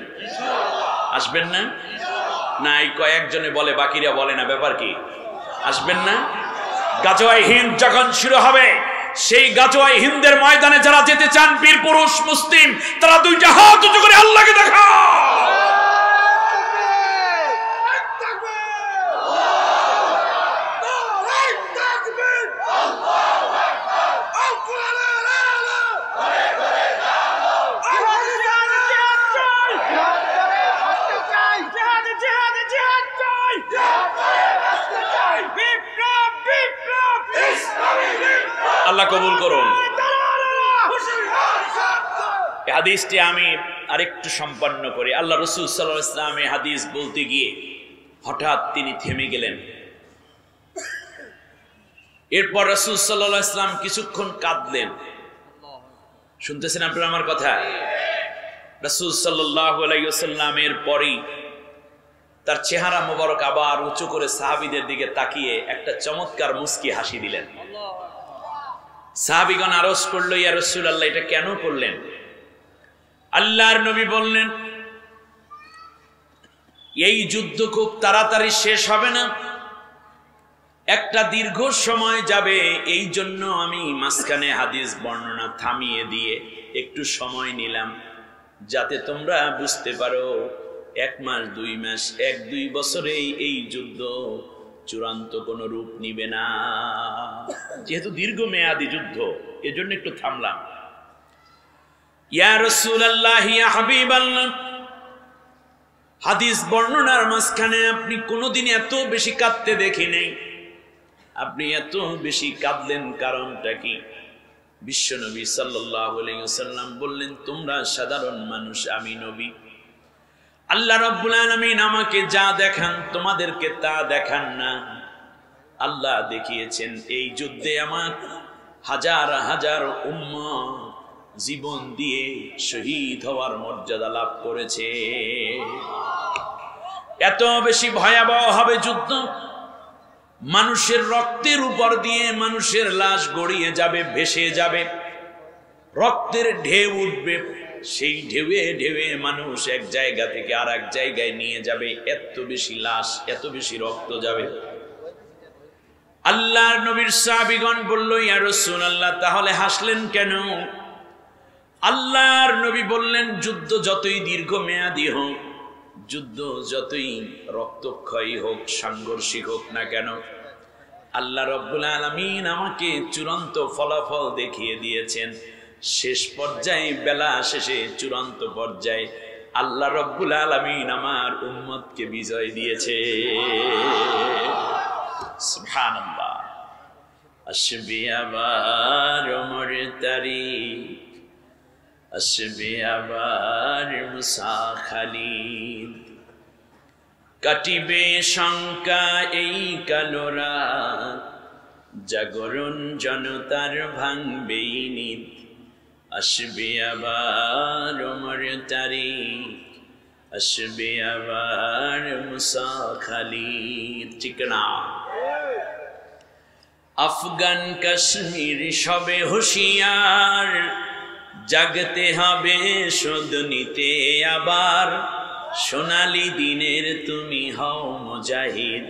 আসবেন না? না এই কয়েকজনে বলে, বাকিরা বলে না। ব্যাপার কি? আসবেন না? গাজওয়ায়ে হিন্দ যখন শুরু হবে, সেই গাজওয়ায়ে হিন্দের ময়দানে যারা যেতে চান, বীর পুরুষ মুসলিম, তারা দুইটা হাত উঁচু করে আল্লাহকে দেখাও। আল্লাহ কবুল করুন। এই হাদিসটি আমি আরেকটু সম্পন্ন করি। আল্লাহ রাসূল সাল্লাল্লাহু আলাইহি ওয়াসাল্লাম এই হাদিস বলতে গিয়ে হঠাৎ তিনি থেমে গেলেন। এরপর রাসূল সাল্লাল্লাহু আলাইহি ওয়াসাল্লাম কিছুক্ষণ কাঁদলেন। শুনতেছেন আপনারা আমার কথা? রাসূল সাল্লাল্লাহু আলাইহি ওয়াসাল্লামের পরেই তার চেহারা মোবারক আবার উঁচু করে সাহাবীদের দিকে তাকিয়ে একটা চমৎকার মুস্কি হাসি দিলেন। সাহাবীগণ আরজ করলো, ইয়া রাসূলুল্লাহ, এটা কেন করলেন? আল্লাহর নবী বললেন, এই যুদ্ধ খুব তাড়াতাড়ি শেষ হবে না, একটা দীর্ঘ সময় যাবে। এই জন্য আমি মাঝখানে হাদিস বর্ণনা থামিয়ে দিয়ে একটু সময় নিলাম, যাতে তোমরা বুঝতে পারো 1 মাস 2 মাস 1-2 বছরেই এই যুদ্ধ চূড়ান্ত কোন রূপ নিবে না। যেহেতু দীর্ঘমেয়াদী যুদ্ধ, এজন্য একটু থামলাম। ইয়া রাসূলুল্লাহ, ইয়া হাবিবাল্লাহ, হাদিস বর্ণনার মাঝখানে আপনি কোনোদিন এত বেশি কাঁদতে দেখি নাই। আপনি এত বেশি কাঁদলেন, কারণটা কি? বিশ্বনবী সাল্লাল্লাহু আলাইহি ওয়াসাল্লাম বললেন, তোমরা সাধারণ মানুষ, আমি নবী। আল্লাহ রাব্বুল আলামিন আমাকে যা দেখান তোমাদেরকে তা দেখান না। আল্লাহ দেখিয়েছেন এই যুদ্ধে আমার হাজার হাজার উম্মত জীবন দিয়ে শহীদ হওয়ার মর্যাদা লাভ করেছে। এত বেশি ভয়াবহ হবে যুদ্ধ, মানুষের রক্তের উপর দিয়ে মানুষের লাশ গড়িয়ে যাবে, ভেসে যাবে, রক্তের ঢেউ উঠবে, সেই ঢেউয়ে ঢেউয়ে মানুষ এক জায়গা থেকে আর এক জায়গায় নিয়ে যাবে। এত বেশি লাশ, এত বেশি রক্ত যাবে। আল্লাহর নবীর সাহাবীগণ বলল, ইয়া রাসূলুল্লাহ, তাহলে হাসলেন কেন? আল্লাহর নবী বললেন, যুদ্ধ যতই দীর্ঘমেয়াদী হোক, যুদ্ধ যতই রক্তক্ষয়ী হোক, সাংঘর্ষিক হোক না কেন, আল্লাহ রাব্বুল আলামিন আমাকে চূড়ান্ত ফলাফল দেখিয়ে দিয়েছেন। শেষ পর্যায়ে, বেলা শেষে, চূড়ান্ত পর্যায়ে আল্লাহ রাব্বুল আলামিন আমার উম্মতকে বিজয় দিয়েছে। সুবহানাল্লাহ। আসবে আবার ওমর তারিক, আসবে আবার মুসা খালিদ, কাটিবে শঙ্কা এই কালো রাত, জাগরণ জনতার ভাঙবেই নিদ। আসবে আবার ওমর তারিক, আসবে আবার মুসা খালিদ। ঠিক না? আফগান কাশ্মীর সবে হুঁশিয়ার, জাগতে হবে শোধ নিতে আবার, সোনালী দিনের তুমি হও মুজাহিদ,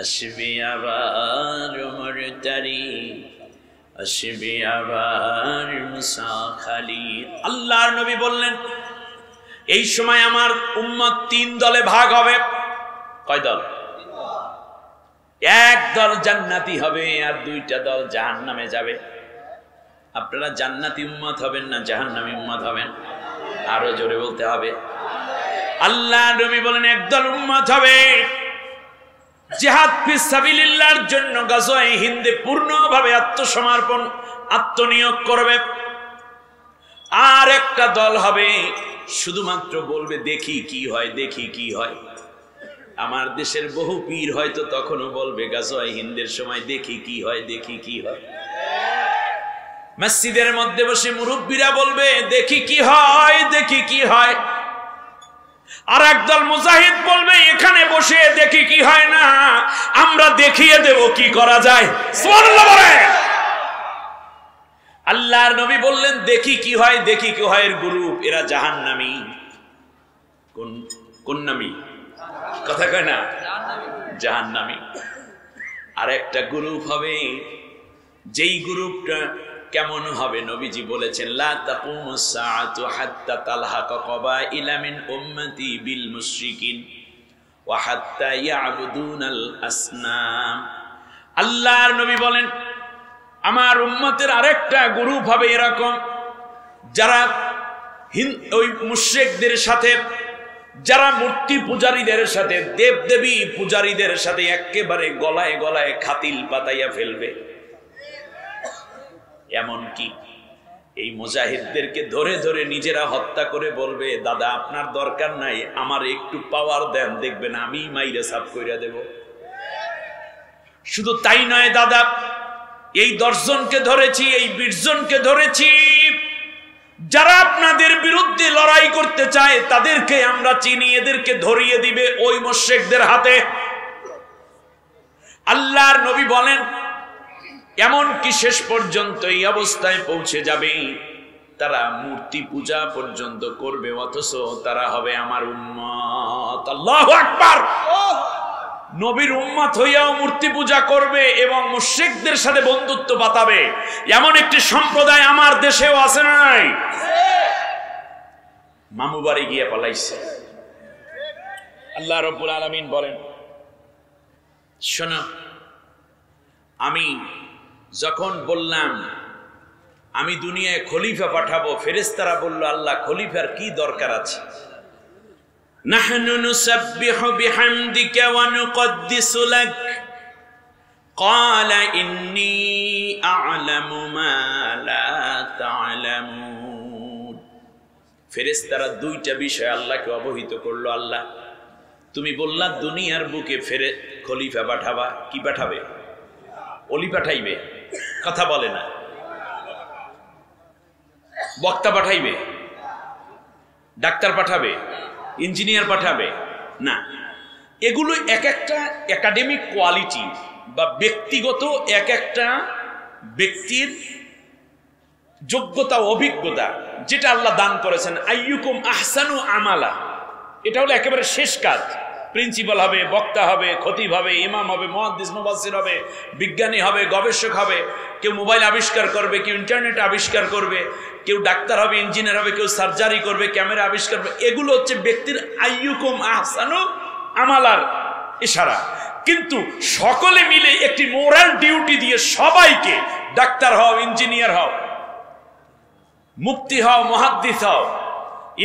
আসবে আবার ওমর তারিক, আসবে আবার মুসা খালিদ। আল্লাহর নবী বললেন এই সময় আমার উম্মত 3 দলে ভাগ হবে। কয় দল? এক দল জান্নাতি হবে আর 2টা দল জাহান্নামে যাবে। আপনারা জান্নাতি উম্মত হবেন না জাহান্নামী উম্মত হবেন? আরো জোরে বলতে হবে। আল্লাহ নবী বলেন একদল উম্মত হবে জিহাদ ফিস সাবিলিল্লাহর জন্য গাজওয়ায়ে হিন্দে পূর্ণভাবে আত্মসমর্পণ আত্মনিয়োগ করবে। আর একটা দল হবে শুধুমাত্র বলবে দেখি কি হয়, দেখি কি হয়। আমার দেশের বহু পীর হয়তো তখনও বলবে গাজওয়ায়ে হিন্দের সময় দেখি কি হয়, দেখি কি হয়। মসজিদের মধ্যে বসে মুরব্বীরা বলবে দেখি কি হয়, দেখি কি হয়। আর একদল মুজাহিদ বলবে এখানে বসে দেখি কি হয় না, আমরা দেখিয়ে দেব কি করা যায়। সুবহানাল্লাহ বলেন। আল্লাহর নবী বললেন দেখি কি হয়, দেখি কি হয় এর গ্রুপ, এরা জাহান্নামী। কোন নামী? কথা কয় না, জাহান্নামী। আর একটা গ্রুপ হবে, যেই গ্রুপটা কেমন হবে নবীজি বলেছেন লা তাকুমুস সাআতু হাত্তা তালহাকা কাবাইলা মিন উম্মতি বিল মুশরিকিন ওয়া হাত্তা ইয়াবুদুনাল আসনাম। আল্লাহর নবী বলেন আমার উম্মতের আরেকটা গ্রুপ হবে এরকম, যারা ওই মুশরিকদের সাথে, যারা মূর্তি পূজারীদের সাথে, দেবদেবী পূজারীদের সাথে একেবারে গলায় গলায় খাতিল পাতাইয়া ফেলবে। এমনকি এই মুজাহিদদেরকে ধরে ধরে নিজেরা হত্যা করে বলবে দাদা আপনার দরকার নাই, আমার একটু পাওয়ার দেন, দেখবেন আমি মাইরে সাফ কইরা দেব। শুধু তাই নয় দাদা, এই 10 জনকে ধরেছি, এই 20 জনকে ধরেছি, যারা আপনাদের বিরুদ্ধে লড়াই করতে চায় তাদেরকে আমরা চিনি, এদেরকে ধরিয়ে দিবে ওই মুশরিকদের হাতে। আল্লাহর নবী বলেন এমন কি শেষ পর্যন্ত এই অবস্থায় পৌঁছে যাবে তারা মূর্তি পূজা পর্যন্ত করবে, অথচ তারা হবে আমার উম্মত। আল্লাহু আকবার। নবীর উম্মত হইয়াও মূর্তি পূজা করবে এবং মুশরিকদের সাথে বন্ধুত্ব পাতাবে, এমন একটি সম্প্রদায় আমার দেশেও আছে না নাই? মামু বাড়ি গিয়ে পালাইছে। আল্লাহ রাব্বুল আলামিন বলেন শোনো, আমি যখন বললাম আমি দুনিয়ায় খলিফা পাঠাবো, ফেরেশতারা বলল আল্লাহ খলিফার কি দরকার আছে? নাহনু নুসাব্বিহু বিহামদিকা ওয়া নুকদ্দিসু লাক ক্বালা ইন্নী আ'লামু মা লা তা'লামুন। ফেরেশতারা 2টা বিষয় আল্লাহকে অবহিত করলো। আল্লাহ তুমি বললা দুনিয়ার বুকে ফেরে খলিফা পাঠাবা, কি পাঠাবে? অলি পাঠাইবে, কথা বলে না। বক্তা পাঠাইবে, ডাক্তার পাঠাবে, ইঞ্জিনিয়ার পাঠাবে না। এগুলো এক একটা একাডেমিক কোয়ালিটি বা ব্যক্তিগত এক একটা ব্যক্তির যোগ্যতা অভিজ্ঞতা, যেটা আল্লাহ দান করেছেন। আইয়ুকুম আহসানু আমালা, এটা হলো একেবারে শেষ কাজ। প্রিন্সিপাল হবে, বক্তা হবে, খতিব হবে, ইমাম হবে, মুহাদ্দিস মুফাসসির হবে, বিজ্ঞানী হবে, গবেষক হবে, কেউ মোবাইল আবিষ্কার করবে, কেউ ইন্টারনেট আবিষ্কার করবে, কেউ ডাক্তার হবে, ইঞ্জিনিয়ার হবে, কেউ সার্জারি করবে, ক্যামেরা আবিষ্কার করবে। এগুলো হচ্ছে ব্যক্তির আইয়ুকুম আহসানু আমালার ইশারা। কিন্তু সকলে মিলে একটি মোরাল ডিউটি দিয়ে সবাইকে, ডাক্তার হও, ইঞ্জিনিয়ার হও, মুফতি হও, মুহাদ্দিস হও,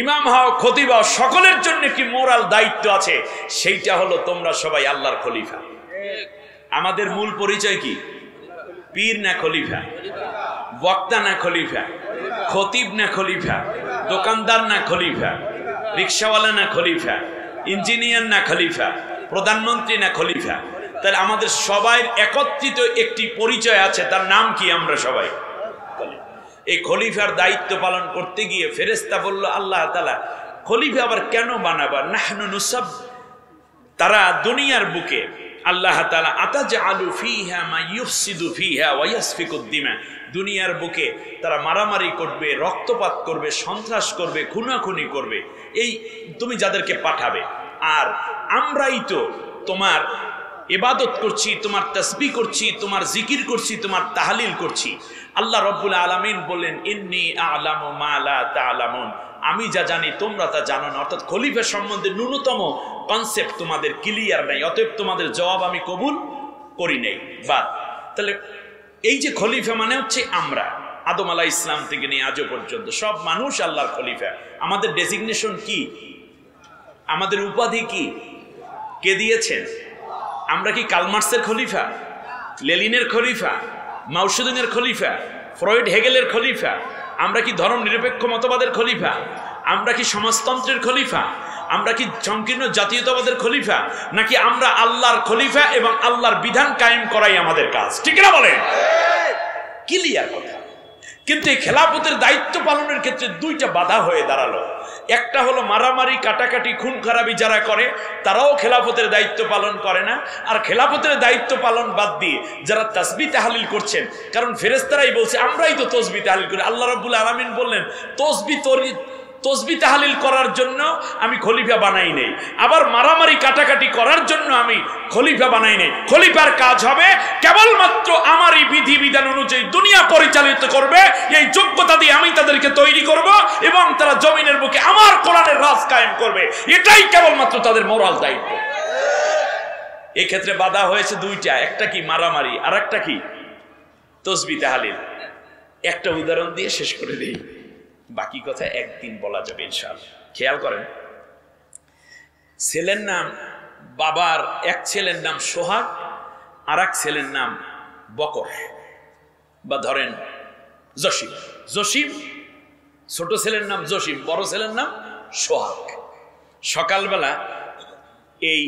ইমাম হও, খতিব হও, সকলের জন্য কি মোরাল দায়িত্ব আছে। সেইটা হলো তোমরা সবাই আল্লাহর খলিফা। আমাদের মূল পরিচয় কি? পীর না খলিফা? বক্তা না খলিফা? খতিব না খলিফা? দোকানদার না খলিফা? রিক্সাওয়ালা না খলিফা? ইঞ্জিনিয়ার না খলিফা? প্রধানমন্ত্রী না খলিফা? তাহলে আমাদের সবাই একত্রিত একটি পরিচয় আছে, তার নাম কি? আমরা সবাই এই খলিফার দায়িত্ব পালন করতে গিয়ে ফেরেশতা বলল আল্লাহ তাআলা খলিফা আবার কেন বানাবার? নাহনু নুসাব, তারা দুনিয়ার বুকে আল্লাহ তাআলা আতাজআলু ফিহা মা ইউফসিদু ফিহা ওয়া ইয়াসফিকুদ দিমা, দুনিয়ার বুকে তারা মারামারি করবে, রক্তপাত করবে, সন্ত্রাস করবে, খুনাখুনি করবে, এই তুমি যাদেরকে পাঠাবে। আর আমরাই তো তোমার ইবাদত করছি, তোমার তাসবিহ করছি, তোমার জিকির করছি, তোমার তাহলিল করছি। আল্লাহ রাব্বুল আলামিন বলেন ইন্নী আ'লামু মা লা তা'লামুন, আমি যা জানি তোমরা তা জানো না। অর্থাৎ খলিফা সম্বন্ধে ন্যূনতম কনসেপ্ট তোমাদের ক্লিয়ার নাই, অতএব তোমাদের জবাব আমি কবুল করি নাই। বাদ। তাহলে এই যে খলিফা মানে হচ্ছে আমরা, আদম আলাইহিস সালাম থেকে নিয়ে আজও পর্যন্ত সব মানুষ আল্লাহর খলিফা। আমাদের ডেজিগনেশন কি? আমাদের উপাধি কি? কে দিয়েছেন? আমরা কি কালমার্সের খলিফা, লেনিনের খলিফা, মাওসুদিনের খলিফা, ফ্রয়েড হেগেলের খলিফা? আমরা কি ধর্ম নিরপেক্ষ মতবাদের খলিফা? আমরা কি সমাজতন্ত্রের খলিফা? আমরা কি সংকীর্ণ জাতীয়তাবাদের খলিফা? নাকি আমরা আল্লাহর খলিফা এবং আল্লাহর বিধান কায়েম করাই আমাদের কাজ? ঠিক না বলেন? ক্লিয়ার কথা। কিন্তু এই খেলাফতের দায়িত্ব পালনের ক্ষেত্রে দুইটা বাধা হয়ে দাঁড়ালো। একটা হলো মারামারি, কাটাকাটি, খুন খারাপি যারা করে তারাও খেলাফতের দায়িত্ব পালন করে না। আর খেলাফতের দায়িত্ব পালন বাদ দিয়ে যারা তাসবিহ তাহলিল করছেন, কারণ ফেরেশতারাই বলছে আমরাই তো তাসবিহ তাহলিল করি। আল্লাহ রাব্বুল আলামিন বললেন তসবিহ তাহলিল করার জন্য আমি খলিফা বানাই নেই, আবার মারামারি কাটাকাটি করার জন্য আমি খলিফা বানাই নেই। খলিফার কাজ হবে কেবলমাত্র আমারই বিধি বিধান অনুযায়ী দুনিয়া পরিচালিত করবে, এই যোগ্যতা দিয়ে আমি তাদেরকে তৈরি করব এবং তারা জমিনের বুকে আমার কোরআনের রাজ কায়েম করবে। এটাই কেবলমাত্র তাদের মোরাল দায়িত্ব। এই ক্ষেত্রে বাধা হয়েছে দুইটা, একটা কি মারামারি, আর একটা কি তসবিহ তাহলিল। একটা উদাহরণ দিয়ে শেষ করে দেই, বাকি কথা একদিন বলা যাবে ইনশাআল্লাহ। খেয়াল করেন, ছেলের নাম, বাবার এক ছেলের নাম সোহাগ, আর এক ছেলের নাম বকর, বা ধরেন জসিম। জসিম, ছোট ছেলের নাম জসিম, বড় ছেলের নাম সোহাগ। সকালবেলা এই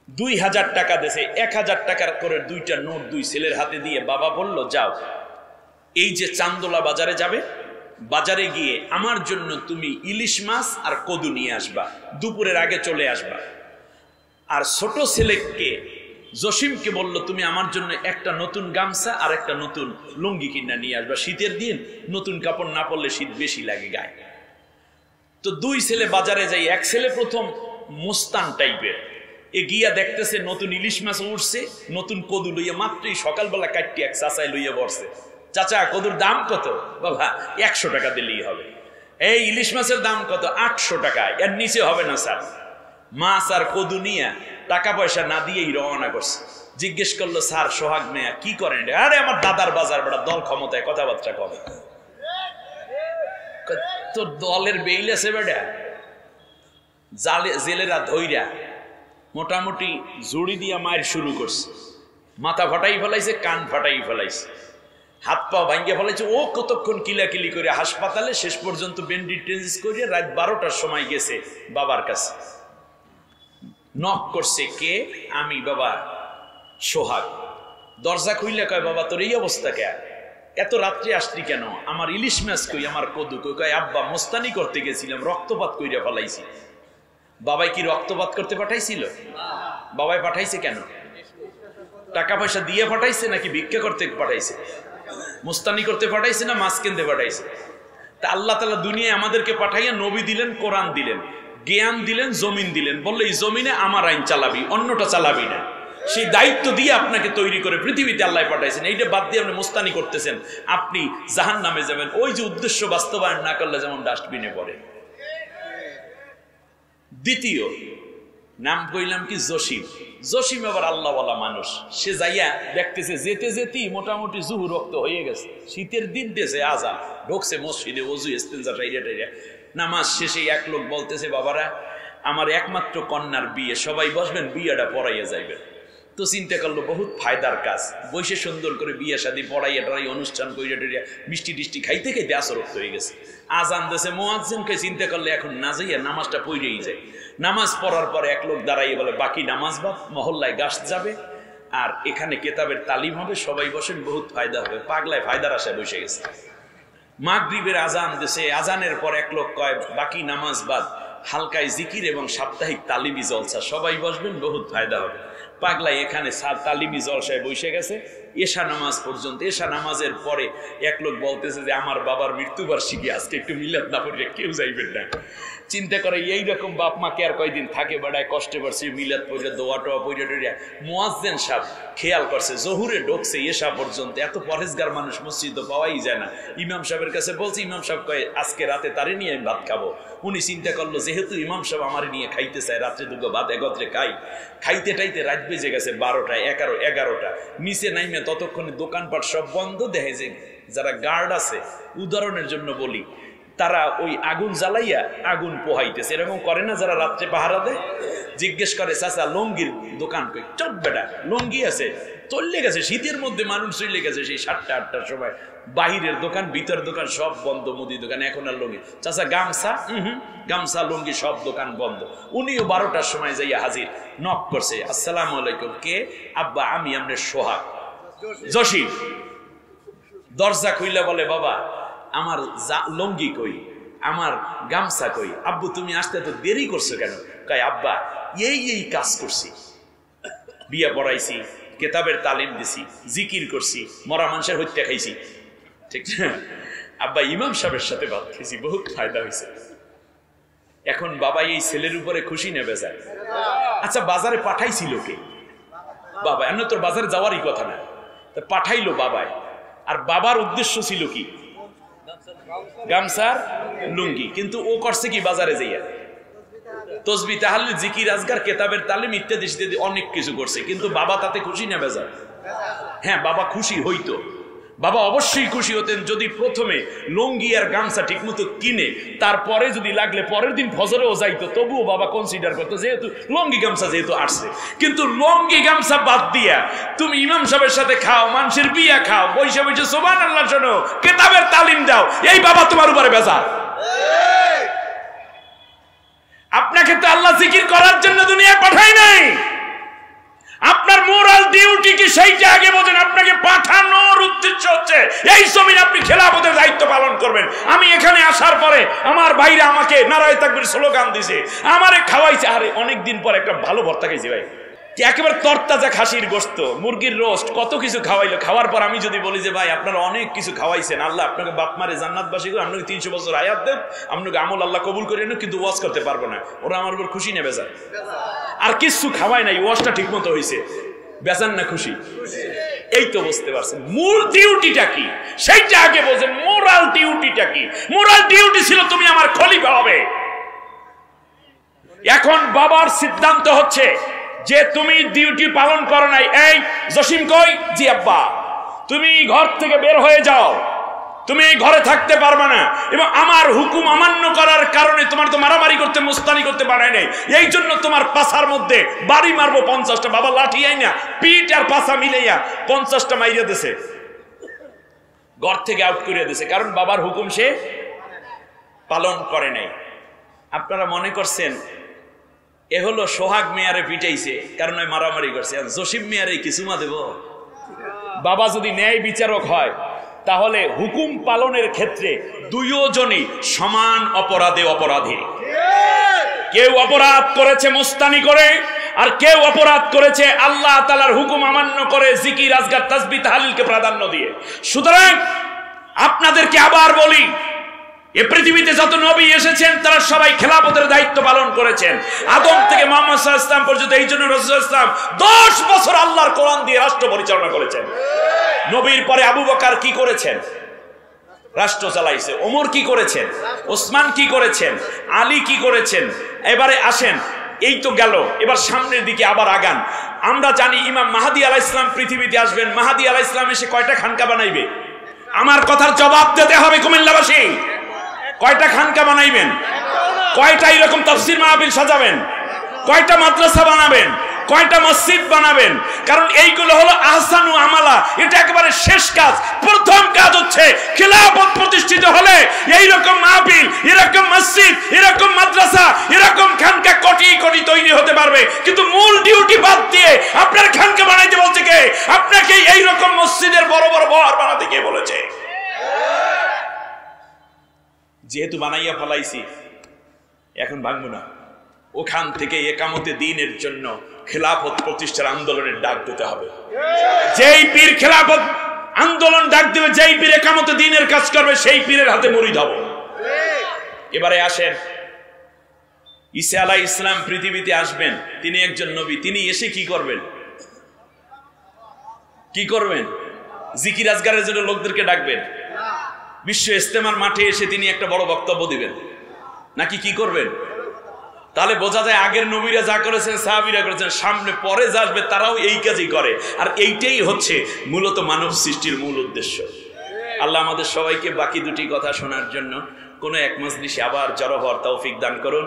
2000 টাকা দেশে 1000 টাকার করে দুইটা নোট দুই ছেলের হাতে দিয়ে বাবা বলল, যাও এই যে চান্দোলা বাজারে যাবে, বাজারে গিয়ে আমার জন্য তুমি ইলিশ মাছ আর কদু নিয়ে আসবা, দুপুরের আগে চলে আসবা। আর ছোট ছেলেকে জসিমকে বলল, তুমি আমার জন্য একটা নতুন গামছা আর একটা নতুন লুঙ্গি কিনা নিয়ে আসবা, শীতের দিন নতুন কাপড় না পরলে শীত বেশি লাগে গায়ে। তো দুই ছেলে বাজারে যাই, এক ছেলে প্রথম মুস্তান টাইপের, এ গিয়া দেখতেছে নতুন ইলিশ মাছ উঠছে, নতুন কদু লইয়া মাত্রই সকালবেলা কাটটি এক চাচাই লইয়া বসছে। চাচা কদুর দাম কত? বাবা 100 টাকা দিলেই হবে। এই ইলিশ মাছের দাম কত? 800 টাকা, এর নিচে হবে না স্যার। মাছ আর কদু নিয়ে টাকা পয়সা না দিয়েই রওনা করছে। জিজ্ঞেস করলো, স্যার সোহাগ মেয়া কি করেন? আরে আমার দাদার বাজার, বেড়া দল ক্ষমতায়, কথাবার্তা কবে? তোর দলের বেইল আছে বেড়া, জেলেরা ধইরা মোটামুটি জুড়ি দিয়া মায়ের শুরু করছে, মাথা ফাটাই ফেলাইছে, কান ফাটাই ফেলাইছে, হাত পা ভাঙ্গে ফেলাইছে। ও কতক্ষণ কিলাকিলি করে হাসপাতালে, শেষ পর্যন্ত ব্যান্ডেজ করে রাত 12টার সময় গেছে বাবার কাছে। নক করছে, কে? আমি বাবা সোহাগ। দরজা খুইলে কয়, বাবা তোর এই অবস্থা কে? এত রাত্রে আসলি কেন? আমার ইলিশ মাছ কই, আমার কদু কই? কয় আব্বা মোস্তানি করতে গেছিলাম, রক্তপাত কইরা ফেলাইছি। বাবাই কি রক্তপাত করতে পাঠাইছিল? বাবাই পাঠাইছে কেন? টাকা পয়সা দিয়ে পাঠাইছে নাকি ভিক্ষা করতে পাঠাইছে? মুস্তানি করতে পাঠাইছে না মাছ কিনতে পাঠাইছে? তা আল্লাহ তাআলা দুনিয়ায় আমাদেরকে পাঠাইয়া নবী দিলেন, কোরআন দিলেন, জ্ঞান দিলেন, জমিন দিলেন, বললে এই জমিনে আমার আইন চালাবি, অন্যটা চালাবি না। সেই দায়িত্ব দিয়ে আপনাকে তৈরি করে পৃথিবীতে আল্লাহ পাঠাইছেন। এইটা বাদ দিয়ে আপনি মুস্তানি করতেছেন, আপনি জাহান্নামে যাবেন। ওই যে উদ্দেশ্য বাস্তবায়ন না করলে যেমন ডাস্টবিনে পড়ে। দ্বিতীয় নাম কইলাম কি জসিম। জসিম আবার আল্লাহওয়ালা মানুষ। সে যাইয়া দেখতেছে যেতে যেতেই মোটামুটি জুহু রক্ত হয়ে গেছে, শীতের দিন দেশে আজান, ঢুকছে মসজিদে, ওযু ইস্তেঞ্জা টাইরা টাইরা নামাজ শেষে এক লোক বলতেছে, বাবারা আমার একমাত্র কন্যার বিয়ে, সবাই বসবেন, বিয়েটা পড়াইয়া যাইবেন। তো চিন্তা করলো বহুত ফায়দার কাজ, বসে সুন্দর করে বিয়ে শাদী পড়াইয়া টড়াই অনুষ্ঠান কইরা টইরা মিষ্টি টিষ্টি খাইতে খাইতে আসরক্ত হয়ে গেছে। আজান দেশে মুয়াজ্জিনকে চিন্তা করলে এখন না যাইয়া নামাজটা পড়েই যায়। নামাজ পড়ার পরে এক লোক দাঁড়াইয়ে বলে, বাকি নামাজ বাদ, মহল্লায় গাছ যাবে আর এখানে কেতাবের তালিম হবে, সবাই বসেন, বহুত ফায়দা হবে। পাগলায় ফায়দার আশায় বসে গেছে। মাগরিবের আজান দেশে, আজানের পর এক লোক কয় বাকি নামাজ বাদ, হালকায় জিকির এবং সাপ্তাহিক তালিমি জলসা, সবাই বসবেন, বহুত ফায়দা হবে। পাগলাই এখানে তালিমি জলসায় বসে গেছে এশা নামাজ পর্যন্ত। এশা নামাজের পরে এক লোক বলতেছে যে আমার বাবার মৃত্যুবার্ষিকী, আজকে একটু মিলাদ না পড়লে কেউ যাইবেন না। চিন্তা করে এইরকম বাপ মাকে আর কয়দিন থাকে বেড়ায়, কষ্টে পারছে, মিলাদ পড়ে দোয়া টোয়া পড়ে টড়িয়া। মুয়াজ্জিন সাহেব খেয়াল করছে জহুরে ঢুকছে এশা পর্যন্ত, এত পরহেজগার মানুষ মসজিদ পাওয়াই যায় না। ইমাম সাহেবের কাছে বলছে, ইমাম সাহেব কয় আজকে রাতে তারে নিয়ে আমি ভাত খাবো। উনি চিন্তা করলো যেহেতু ইমাম সাহেব আমার নিয়ে খাইতে চায়, রাত্রে দুটো ভাত একত্রে খাই। খাইতে টাইতে রাত বেজে গেছে 12টা 11টা। নিচে নাইমে ততক্ষণে দোকানপাট সব বন্ধ। দেখে যে যারা গার্ড আছে, উদাহরণের জন্য বলি, তারা ওই আগুন জ্বালাইয়া আগুন পোহাইতেছে। এরকম করে না যারা রাত্রে পাহারা দেয়? জিজ্ঞেস করে চাচা লঙ্গির দোকান কই? চট বেটা লঙ্গি আছে, চললে গেছে শীতের মধ্যে মানুষ চলে গেছে সেই 7টা 8টার সময়। বাহিরের দোকান ভিতর দোকান সব বন্ধ, মুদি দোকান এখন আর লঙ্গি। চাচা গামছা? গামছা লঙ্গি সব দোকান বন্ধ। উনিও 12টার সময় যাইয়া হাজির, নক করছে, আসসালামু আলাইকুম। কে? আব্বা আমি আপনার সোহাগ জসিম। দরজা খুইলা বলে বাবা আমার লঙ্গি কই, আমার গামছা কই? আব্বু তুমি আসতে তো দেরি করছো কেন? কয় আব্বা এই কাজ করছি, বিয়া পড়াইছি, কেতাবের তালিম দিছি, জিকির করছি, মরা মানুষের হত্যা খাইছি। ঠিক না আব্বা? ইমাম সাহেবের সাথে ভাত খেয়েছি, বহুত ফায়দা হয়েছে। এখন বাবা এই ছেলের উপরে খুশি নেবে যায়। আচ্ছা বাজারে পাঠাইছিল কে? বাবা। এমন তোর বাজারে যাওয়ারই কথা না, পাঠাইলো বাবায়। আর বাবার উদ্দেশ্য ছিল কি? গামছার লুঙ্গি। কিন্তু ও করছে কি? বাজারে যাইয়া তসবিহ তাহলিল জিকির আজগার কেতাবের তালিম ইত্যাদি ইত্যাদি অনেক কিছু করছে। কিন্তু বাবা তাতে খুশি না বেজার? হ্যাঁ বাবা খুশি হইতো। বাবা অবশ্যই খুশি হতেন যদি প্রথমে লুঙ্গি আর গামছা ঠিক মতো কিনে তারপরে যদি লাগলে পরের দিন ফজরেও যাইতো, তবুও বাবা কনসিডার করতো যেহেতু লুঙ্গি গামছা যেহেতু আসছে। কিন্তু লুঙ্গি গামছা বাদ দিয়া তুমি ইমাম সাহেবের সাথে খাও, মানুষের বিয়া খাও, বৈশা বৈশা সুবহানাল্লাহ শোনো, কেতাবের তালিম দাও, এই বাবা তোমার উপরে বেজার। আপনাকে তো আল্লাহ জিকির করার জন্য দুনিয়ায় পাঠায় নাই। আপনার মোরাল ডিউটি কি সেইটা আগে বোঝেন। আপনাকে পাঠানোর উদ্দেশ্য হচ্ছে এই জমিন আপনি খেলাফতের দায়িত্ব পালন করবেন। আমি এখানে আসার পরে আমার ভাইরা আমাকে নারায়ে তাকবীর স্লোগান দিয়েছে, আমারে খাওয়াইছে। আরে অনেকদিন পর একটা ভালো ভর্তা খাইছি ভাই, একেবারে তরতাজা খাসির গোশত, মুরগির রোস্ট, কত কিছু খাওয়াইলো। খাওয়ার পর আমি যদি বলি যে ভাই আপনারা অনেক কিছু খাওয়াইছেন, আল্লাহ আপনাকে বাপ মারে জান্নাতবাসী করে, আপনাকে 300 বছর হায়াত দেন, আপনাকে আমল আল্লাহ কবুল করে নেন, কিন্তু ওয়াজ করতে পারবো না, ওরা আমার উপর খুশি নেবে যায়। আর কিছু খাওয়াই নাই, ওয়াজটা ঠিক মতো হয়েছে, বেজান না খুশি? এই তো বুঝতে পারছেন মূল ডিউটিটা কি, সেইটা আগে বোঝেন। মোরাল ডিউটিটা কি? মোরাল ডিউটি ছিল তুমি আমার খলিফা হবে। এখন বাবার সিদ্ধান্ত হচ্ছে যে তুমি ডিউটি পালন করো নাই। এই জসিম কই? জি আব্বা। তুমি ঘর থেকে বের হয়ে যাও, তুমি এই ঘরে থাকতে পারবে না। এবং আমার হুকুম অমান্য করার কারণে তোমার তো মারামারি করতে, মুস্তানি করতে পারে নাই, এই জন্য তোমার পাছার মধ্যে বাড়ি মারবো 50টা। বাবা লাঠি আই না, পিঠ আর পাছা মিলাইয়া 50টা মাইরা দিছে, ঘর থেকে আউট করে দিছে, কারণ বাবার হুকুম সে পালন করে নাই। আপনারা মনে করছেন এ হলো সোহাগ মেয়ারে পিটাইছে কারণ ওই মারামারি করছে, জসিম মেয়ারে কি চুমা দেব? বাবা যদি ন্যায় বিচারক হয় তাহলে হুকুম পালনের ক্ষেত্রে দুইজনই সমান অপরাধে অপরাধী। কেউ অপরাধ করেছে মুস্তানি করে, আর কেউ অপরাধ করেছে আল্লাহ তাআলার হুকুম অমান্য করে, জিকির আজগার তাসবিহ তাহলিলকে প্রাধান্য দিয়ে। সুতরাং আপনাদেরকে আবার বলি, এ পৃথিবীতে যত নবী এসেছেন তারা সবাই খেলাফতের দায়িত্ব পালন করেছেন, আদম থেকে মুহাম্মদ সাল্লাল্লাহু আলাইহি ওয়াসাল্লাম পর্যন্ত। এই জন্য রাসূল সাল্লাল্লাহু আলাইহি ওয়াসাল্লাম 10 বছর আল্লাহর কোরআন দিয়ে রাষ্ট্র পরিচালনা করেছেন। নবীর পরে আবু বকর কি করেছেন? রাষ্ট্র চালাইছে। ওমর কি করেছেন? ওসমান কি করেছেন? আলী কি করেছেন? এবারে আসেন, এই তো গেল, এবার সামনের দিকে আবার আগান। আমরা জানি ইমাম মাহদী আলাইহিস সালাম পৃথিবীতে আসবেন। মাহদী আলাইহিস সালাম এসে কয়টা খানকা বানাইবে? আমার কথার জবাব দিতে হবে কুমিল্লাবাসী। কয়টা খানকা বানাইবেন? কয়টা এরকম তাফসীর মাহফিল সাজাবেন? কয়টা মাদ্রাসা বানাবেন? কয়টা মসজিদ বানাবেন? কারণ এইগুলো হলো আহসানু আমালা, এটা একেবারে শেষ কাজ। প্রথম কাজ হচ্ছে খেলাফত প্রতিষ্ঠিত হলে এইরকম মাহফিল, এরকম মসজিদ, এরকম মাদ্রাসা, এরকম খানকা কোটি কোটি তৈরি হতে পারবে। কিন্তু মূল ডিউটি বাদ দিয়ে আপনার খানকা বানাইতে বলছে কে? আপনাকে এইরকম মসজিদের বড় বড় বহর বানাতে কে বলেছে? যেহেতু বানাইয়া ফেলাইছি, এখন ভাঙবো না, ওখান থেকে একামতে দ্বীনের জন্য খেলাফত প্রতিষ্ঠার আন্দোলনের ডাক দিতে হবে। যেই পীর খেলাফত আন্দোলন ডাক দেবে, যেই পীর একামতে দ্বীনের কাজ করবে, সেই পীরের হাতে মুরিদ হব। এবারে আসেন, ঈসা আলাইহিস সালাম পৃথিবীতে আসবেন, তিনি একজন নবী। তিনি এসে কি করবেন? কি করবেন? জিকির আজগারের জন্য লোকদেরকে ডাকবেন? বিশ্ব ইজতেমার মাঠে এসে তিনি একটা বড় বক্তব্য দিবেন? নাকি কি করবেন? তাহলে বোঝা যায় আগের নবীরা যা করেছেন, সাহাবীরা করেছেন, সামনে পরে যা আসবে তারাও এই কাজই করে। আর এইটাই হচ্ছে মূলত মানব সৃষ্টির মূল উদ্দেশ্য। আল্লাহ আমাদের সবাইকে বাকি দুটি কথা শোনার জন্য কোনো এক মজলিসে আবার জড়ো হওয়ার তৌফিক দান করুন।